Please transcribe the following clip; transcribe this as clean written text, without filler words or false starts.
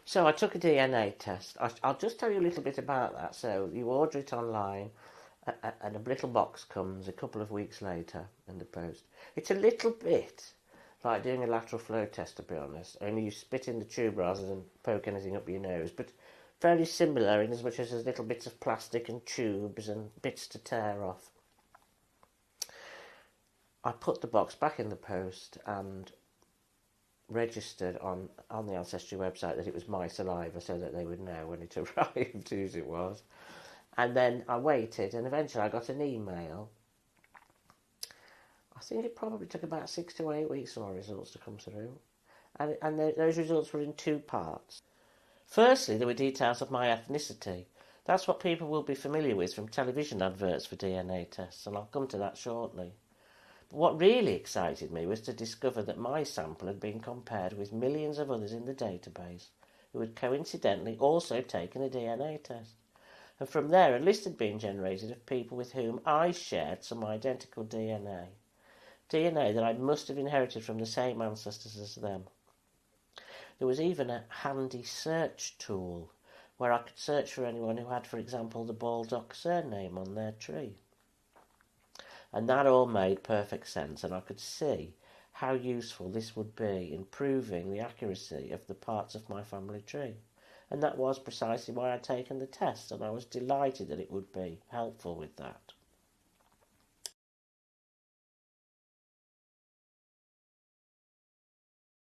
So I took a DNA test. I'll just tell you a little bit about that. So you order it online, and a little box comes a couple of weeks later in the post. It's a little bit like doing a lateral flow test, to be honest. Only you spit in the tube rather than poke anything up your nose. But very similar in as much as there's little bits of plastic and tubes and bits to tear off. I put the box back in the post and registered on the Ancestry website that it was my saliva so that they would know when it arrived whose it was. And then I waited, and eventually I got an email. I think it probably took about 6 to 8 weeks for my results to come through. And those results were in two parts. Firstly, there were details of my ethnicity. That's what people will be familiar with from television adverts for DNA tests, and I'll come to that shortly. But what really excited me was to discover that my sample had been compared with millions of others in the database who had coincidentally also taken a DNA test. And from there, a list had been generated of people with whom I shared some identical DNA. DNA that I must have inherited from the same ancestors as them. There was even a handy search tool where I could search for anyone who had, for example, the Baldock surname on their tree. And that all made perfect sense, and I could see how useful this would be in proving the accuracy of the parts of my family tree. And that was precisely why I'd taken the test, and I was delighted that it would be helpful with that.